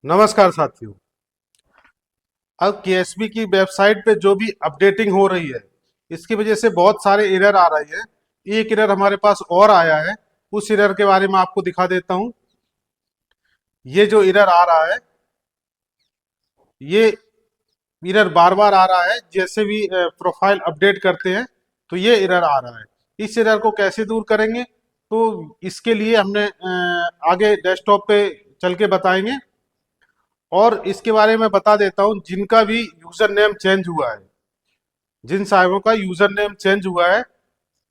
नमस्कार साथियों। अब केएसबी की वेबसाइट पे जो भी अपडेटिंग हो रही है, इसकी वजह से बहुत सारे एरर आ रही है। एक एरर हमारे पास और आया है, उस एरर के बारे में आपको दिखा देता हूं। ये जो एरर आ रहा है, ये एरर बार बार आ रहा है। जैसे भी प्रोफाइल अपडेट करते हैं तो ये एरर आ रहा है। इस एरर को कैसे दूर करेंगे, तो इसके लिए हमने आगे डेस्कटॉप पे चल के बताएंगे। और इसके बारे में बता देता हूं, जिनका भी यूजर नेम चेंज हुआ है, जिन साहिबों का यूजर नेम चेंज हुआ है,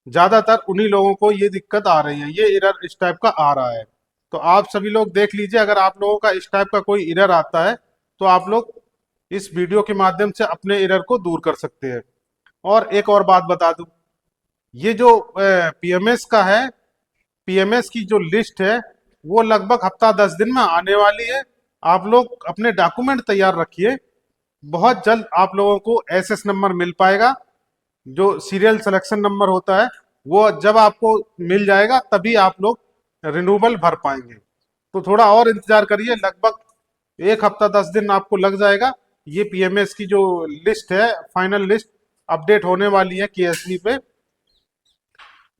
ज्यादातर उन्हीं लोगों को ये दिक्कत आ रही है। ये एरर इस टाइप का आ रहा है। तो आप सभी लोग देख लीजिए, अगर आप लोगों का इस टाइप का कोई एरर आता है तो आप लोग इस वीडियो के माध्यम से अपने एरर को दूर कर सकते हैं। और एक और बात बता दूं, ये जो पीएमएस का है, पीएमएस की जो लिस्ट है वो लगभग हफ्ता 10 दिन में आने वाली है। आप लोग अपने डॉक्यूमेंट तैयार रखिए। बहुत जल्द आप लोगों को एसएस नंबर मिल पाएगा। जो सीरियल सिलेक्शन नंबर होता है वो जब आपको मिल जाएगा तभी आप लोग रिन्यूअल भर पाएंगे। तो थोड़ा और इंतजार करिए, लगभग एक हफ्ता 10 दिन आपको लग जाएगा। ये पीएमएस की जो लिस्ट है, फाइनल लिस्ट अपडेट होने वाली है केएसबी पे।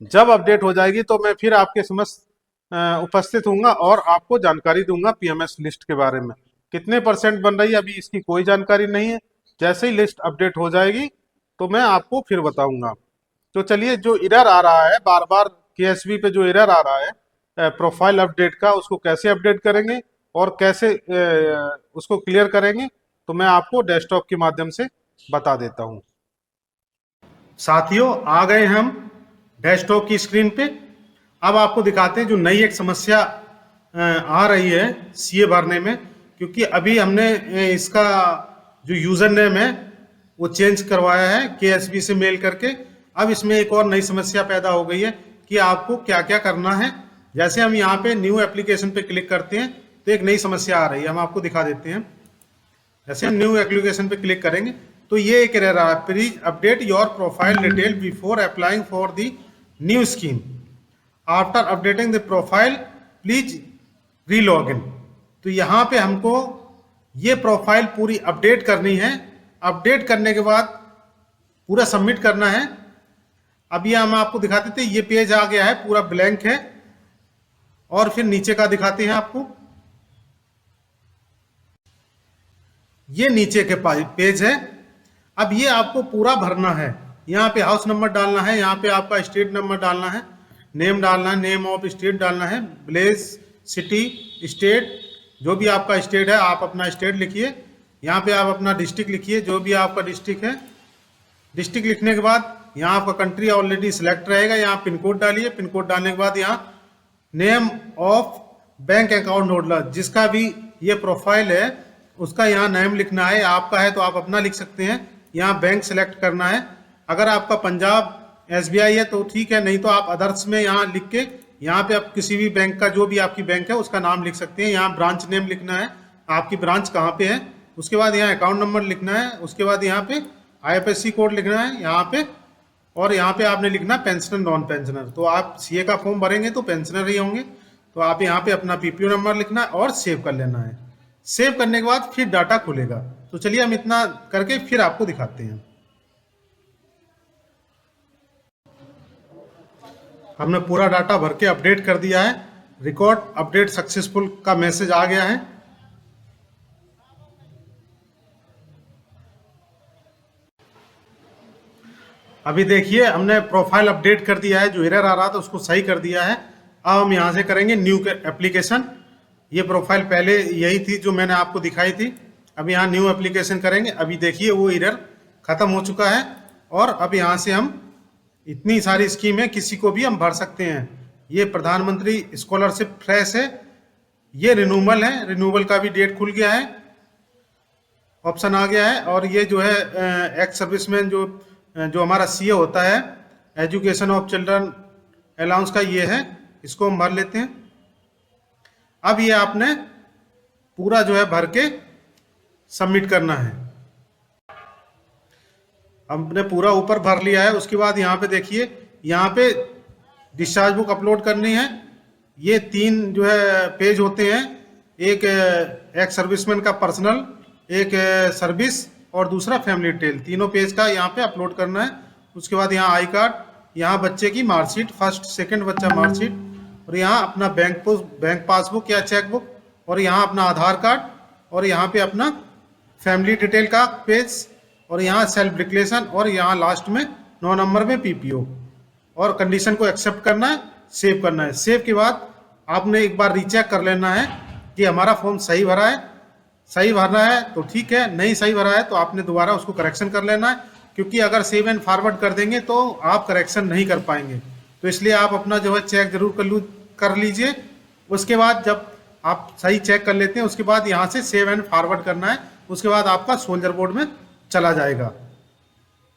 जब अपडेट हो जाएगी तो मैं फिर आपके समक्ष उपस्थित हूंगा और आपको जानकारी दूंगा पीएमएस लिस्ट के बारे में। कितने परसेंट बन रही है अभी इसकी कोई जानकारी नहीं है। जैसे ही लिस्ट अपडेट हो जाएगी तो मैं आपको फिर बताऊंगा। तो चलिए, जो एरर आ रहा है बार बार केएसबी पे, जो एरर आ रहा है प्रोफाइल अपडेट का, उसको कैसे अपडेट करेंगे और कैसे उसको क्लियर करेंगे, तो मैं आपको डेस्कटॉप के माध्यम से बता देता हूं। साथियों, आ गए हम डेस्कटॉप की स्क्रीन पे। अब आपको दिखाते हैं जो नई एक समस्या आ रही है सीए भरने में। क्योंकि अभी हमने इसका जो यूजर नेम है वो चेंज करवाया है केएसबी से मेल करके। अब इसमें एक और नई समस्या पैदा हो गई है कि आपको क्या क्या करना है। जैसे हम यहाँ पे न्यू एप्लीकेशन पे क्लिक करते हैं तो एक नई समस्या आ रही है, हम आपको दिखा देते हैं। जैसे हम न्यू एप्लीकेशन पे क्लिक करेंगे तो ये एक एरर आ रहा है, please update your profile detail before applying for the new scheme. After updating the profile please री लॉग इन। तो यहाँ पे हमको ये प्रोफाइल पूरी अपडेट करनी है। अपडेट करने के बाद पूरा सबमिट करना है। अभी हम आपको दिखाते थे, ये पेज आ गया है, पूरा ब्लैंक है। और फिर नीचे का दिखाते हैं आपको, ये नीचे के पेज है। अब ये आपको पूरा भरना है। यहाँ पे हाउस नंबर डालना है, यहाँ पे आपका स्टेट नंबर डालना है, नेम डालना है, नेम ऑफ स्टेट डालना है, विलेज, सिटी, स्टेट, जो भी आपका स्टेट है आप अपना स्टेट लिखिए। यहाँ पे आप अपना डिस्ट्रिक्ट लिखिए, जो भी आपका डिस्ट्रिक्ट है। डिस्ट्रिक्ट लिखने के बाद यहाँ आपका कंट्री ऑलरेडी सिलेक्ट रहेगा, यहाँ पिन कोड डालिए। पिन कोड डालने के बाद यहाँ name of bank account holder, जिसका भी ये प्रोफाइल है उसका यहाँ नेम लिखना है। आपका है तो आप अपना लिख सकते हैं। यहाँ बैंक सेलेक्ट करना है। अगर आपका पंजाब एसबीआई है तो ठीक है, नहीं तो आप अदर्स में यहाँ लिख के यहाँ पे आप किसी भी बैंक का, जो भी आपकी बैंक है उसका नाम लिख सकते हैं। यहाँ ब्रांच नेम लिखना है, आपकी ब्रांच कहाँ पे है। उसके बाद यहाँ अकाउंट नंबर लिखना है। उसके बाद यहाँ पे आईएफएससी कोड लिखना है यहाँ पे। और यहाँ पे आपने लिखना पेंशनर, नॉन पेंशनर। तो आप सीए का फॉर्म भरेंगे तो पेंशनर ही होंगे। तो आप यहाँ पे अपना पीपीओ नंबर लिखना है और सेव कर लेना है। सेव करने के बाद फिर डाटा खुलेगा। तो चलिए हम इतना करके फिर आपको दिखाते हैं। हमने पूरा डाटा भर के अपडेट कर दिया है। रिकॉर्ड अपडेट सक्सेसफुल का मैसेज आ गया है। अभी देखिए, हमने प्रोफाइल अपडेट कर दिया है। जो एरर आ रहा था उसको सही कर दिया है। अब हम यहाँ से करेंगे न्यू एप्लीकेशन। ये प्रोफाइल पहले यही थी जो मैंने आपको दिखाई थी। अब यहाँ न्यू एप्लीकेशन करेंगे। अभी देखिए वो एरर खत्म हो चुका है। और अब यहाँ से हम इतनी सारी स्कीम है, किसी को भी हम भर सकते हैं। ये प्रधानमंत्री स्कॉलरशिप फ्रेश है, ये रिन्यूअल है, रिन्यूअल का भी डेट खुल गया है, ऑप्शन आ गया है। और ये जो है एक्स सर्विसमैन, जो हमारा सीए होता है, एजुकेशन ऑफ चिल्ड्रन अलाउंस का ये है, इसको हम भर लेते हैं। अब ये आपने पूरा जो है भर के सबमिट करना है। हमने पूरा ऊपर भर लिया है। उसके बाद यहाँ पे देखिए, यहाँ पे डिस्चार्ज बुक अपलोड करनी है। ये 3 जो है पेज होते हैं। एक एक्स सर्विसमैन का पर्सनल, एक सर्विस और दूसरा फैमिली डिटेल, तीनों पेज का यहाँ पे अपलोड करना है। उसके बाद यहाँ आई कार्ड, यहाँ बच्चे की मार्कशीट, फर्स्ट सेकंड बच्चा मार्कशीट, और यहाँ अपना बैंक पासबुक या चेकबुक, और यहाँ अपना आधार कार्ड, और यहाँ पे अपना फैमिली डिटेल का पेज, और यहाँ सेल्फ डिक्लेरेशन, और यहाँ लास्ट में 9 नंबर में पीपीओ। और कंडीशन को एक्सेप्ट करना है, सेव करना है। सेव के बाद आपने एक बार रीचेक कर लेना है कि हमारा फॉर्म सही भरा है। सही भरना है तो ठीक है, नहीं सही भरा है तो आपने दोबारा उसको करेक्शन कर लेना है, क्योंकि अगर सेव एंड फॉरवर्ड कर देंगे तो आप करेक्शन नहीं कर पाएंगे। तो इसलिए आप अपना जो है चेक जरूर कर लीजिए। उसके बाद जब आप सही चेक कर लेते हैं, उसके बाद यहाँ से सेव एंड फॉरवर्ड करना है। उसके बाद आपका सोल्जर बोर्ड में चला जाएगा।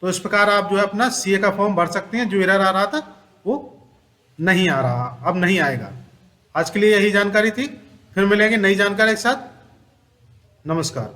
तो इस प्रकार आप जो है अपना सीए का फॉर्म भर सकते हैं। जो एरर आ रहा था वो नहीं आ रहा, अब नहीं आएगा। आज के लिए यही जानकारी थी, फिर मिलेंगे नई जानकारी के साथ। नमस्कार।